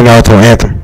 to Naaruto Anthem.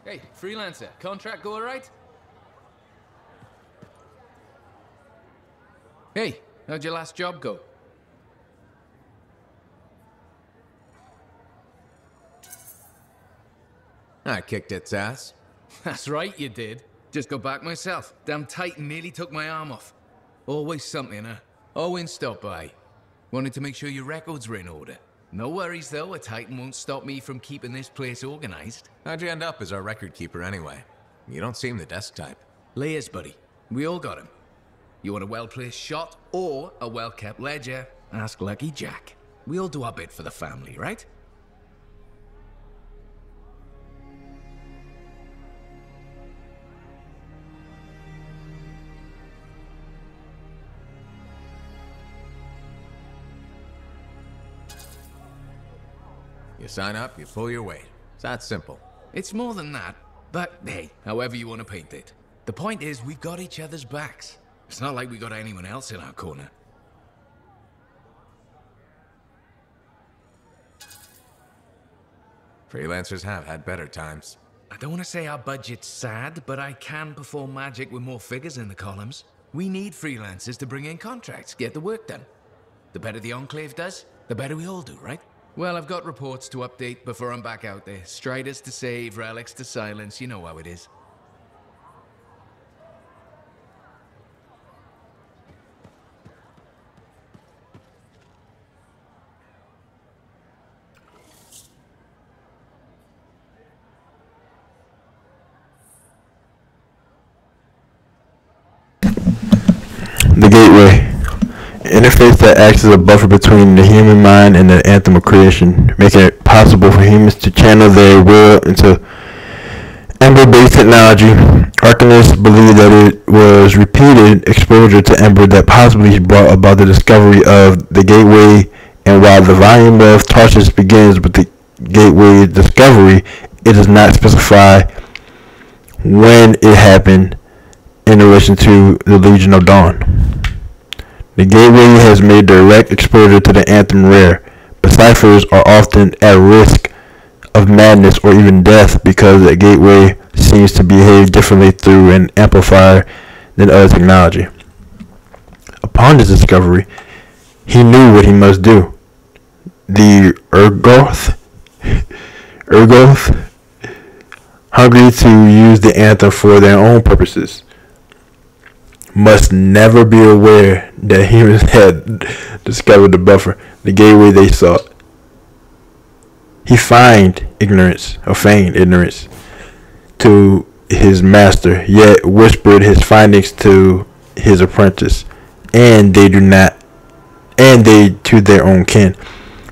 Hey, freelancer, contract go alright? Hey, how'd your last job go? I kicked its ass. That's right, you did. Just got back myself. Damn Titan nearly took my arm off. Always something, huh? Owen stopped by. Wanted to make sure your records were in order. No worries though, a Titan won't stop me from keeping this place organized. How'd you end up as our record keeper anyway? You don't seem the desk type. Layers, buddy. We all got him. You want a well-placed shot or a well-kept ledger? Ask Lucky Jack. We all do our bit for the family, right? You sign up, you pull your weight. It's that simple. It's more than that, but hey, however you want to paint it. The point is, we've got each other's backs. It's not like we got anyone else in our corner. Freelancers have had better times. I don't want to say our budget's sad, but I can perform magic with more figures in the columns. We need freelancers to bring in contracts, get the work done. The better the Enclave does, the better we all do, right? Well, I've got reports to update before I'm back out there. Striders to save, relics to silence, you know how it is. The Gateway. Interface that acts as a buffer between the human mind and the anthem of creation, making it possible for humans to channel their will into Ember-based technology. Arcanists believe that it was repeated exposure to Ember that possibly brought about the discovery of the Gateway, and while the volume of Tarsus begins with the Gateway discovery, it does not specify when it happened in relation to the Legion of Dawn. The Gateway has made direct exposure to the Anthem rare, The ciphers are often at risk of madness or even death because the gateway seems to behave differently through an amplifier than other technology. Upon his discovery, he knew what he must do. The Urgoth, hungry to use the anthem for their own purposes, must never be aware that humans had discovered the buffer, the gateway they sought. He feigned ignorance to his master, yet whispered his findings to his apprentice, and they to their own kin.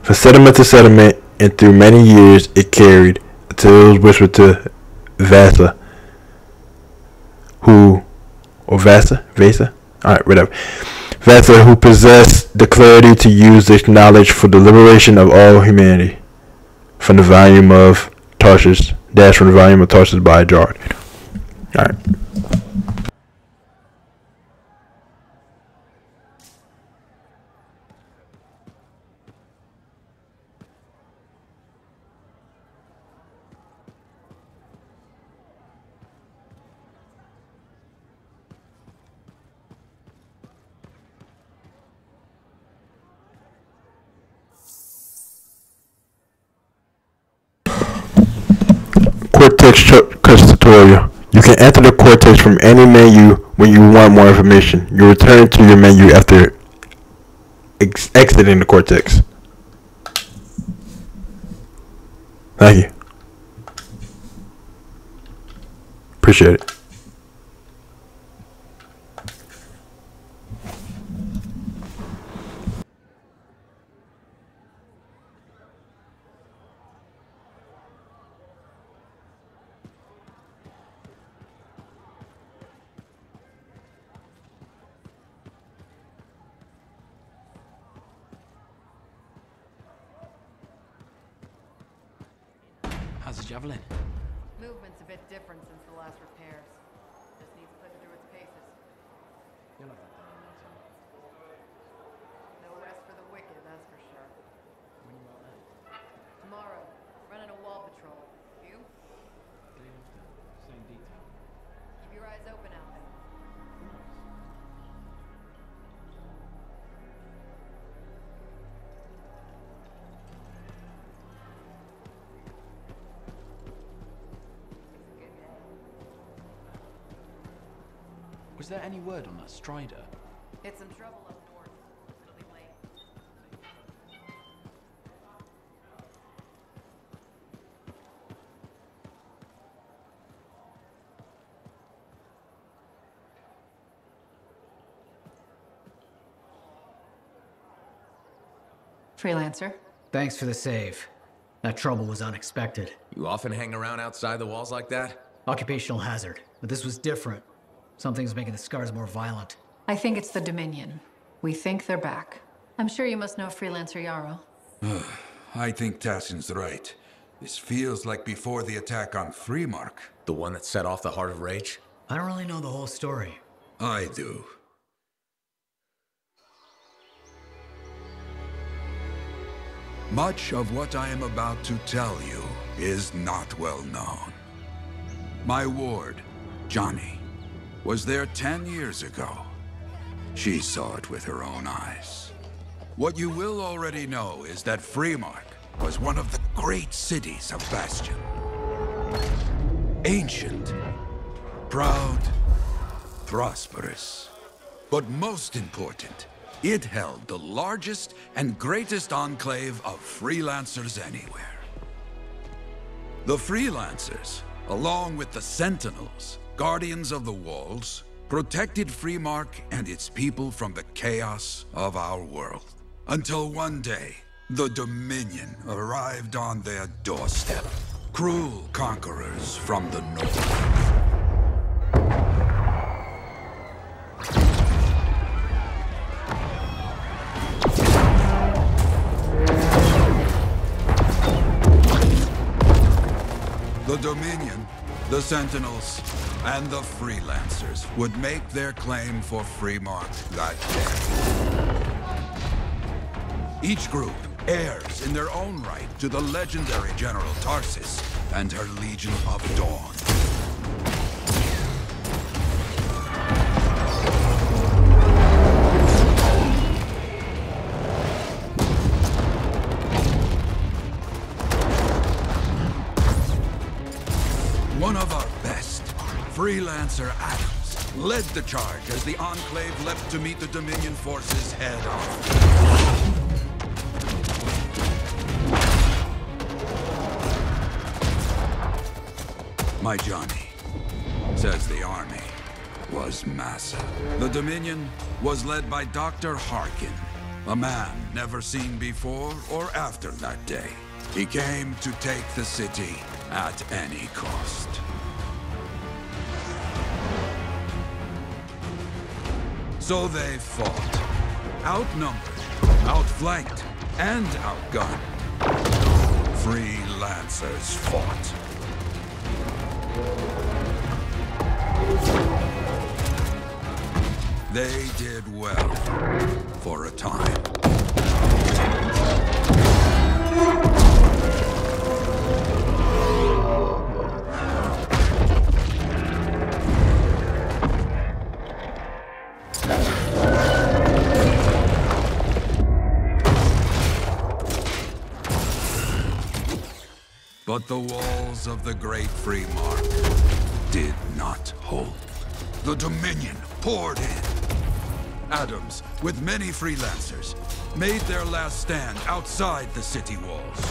From settlement to settlement, and through many years it carried, until it was whispered to Vasa, who possessed the clarity to use this knowledge for the liberation of all humanity. From the volume of Tarshish, by Jard. Alright. Cortex tutorial. You can enter the Cortex from any menu when you want more information. You return to your menu after exiting the Cortex. Thank you. Appreciate it. How's the javelin? Movement's a bit different since the last repairs. Just needs putting through its paces. You'll have that done in no time. No rest for the wicked, that's for sure. When you out there? Tomorrow, running a wall patrol. You? Clean up there. Same detail. Keep your eyes open out there. Nice. Was there any word on that Strider? Hit some trouble up north. It'll be late. Freelancer. Thanks for the save. That trouble was unexpected. You often hang around outside the walls like that? Occupational hazard, but this was different. Something's making the scars more violent. I think it's the Dominion. We think they're back. I'm sure you must know Freelancer Yarrow. I think Tassin's right. This feels like before the attack on Freemark. The one that set off the Heart of Rage? I don't really know the whole story. I do. Much of what I am about to tell you is not well known. My ward, Johnny, was there 10 years ago. She saw it with her own eyes. What you will already know is that Freemark was one of the great cities of Bastion. Ancient, proud, prosperous. But most important, it held the largest and greatest enclave of freelancers anywhere. The freelancers, along with the Sentinels, Guardians of the Walls, protected Freemark and its people from the chaos of our world. Until one day, the Dominion arrived on their doorstep. Cruel conquerors from the north. The Dominion, the Sentinels, and the Freelancers would make their claim for Freemark that day. Each group heirs in their own right to the legendary General Tarsis and her Legion of Dawn. One of our best, Freelancer Adams, led the charge as the Enclave leapt to meet the Dominion forces head-on. My Johnny says the army was massive. The Dominion was led by Dr. Harkin, a man never seen before or after that day. He came to take the city at any cost. So they fought, outnumbered, outflanked, and outgunned. Freelancers fought. They did well for a time. But the walls of the Great Free Mark did not hold. The Dominion poured in. Adams, with many freelancers, made their last stand outside the city walls.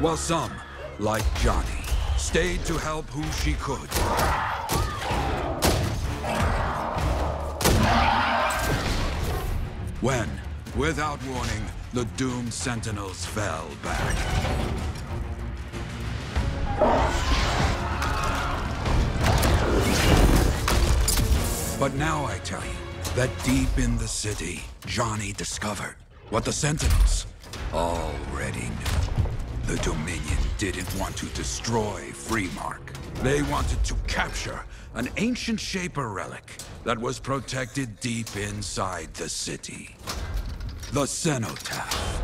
While some, like Johnny, stayed to help who she could. When, without warning, the doomed Sentinels fell back. But now I tell you that deep in the city, Johnny discovered what the Sentinels already knew. The Dominion didn't want to destroy Freemark. They wanted to capture an ancient Shaper relic that was protected deep inside the city. The Cenotaph.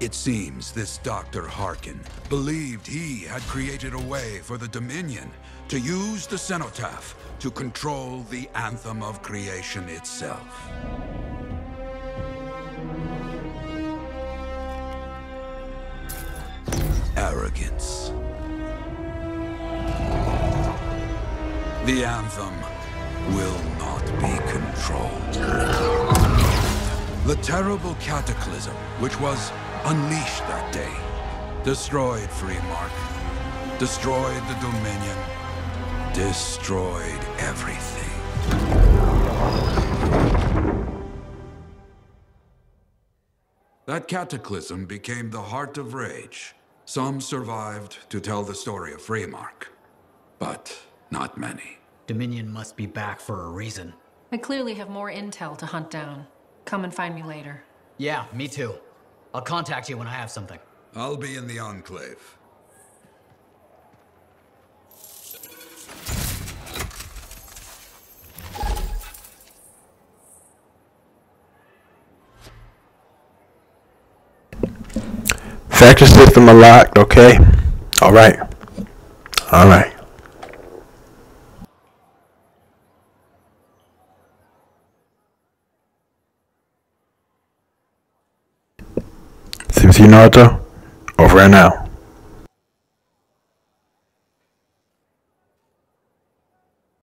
It seems this Dr. Harkin believed he had created a way for the Dominion to use the Cenotaph to control the Anthem of Creation itself. Arrogance. The Anthem will not be controlled. The terrible cataclysm, which was unleashed that day, destroyed Freemark, destroyed the Dominion, destroyed everything. That cataclysm became the heart of rage. Some survived to tell the story of Freemark, but not many. Dominion must be back for a reason. I clearly have more intel to hunt down. Come and find me later. Yeah, me too. I'll contact you when I have something. I'll be in the Enclave. Factor system unlocked, okay? Alright. Alright. CBT Naaruto, over and out.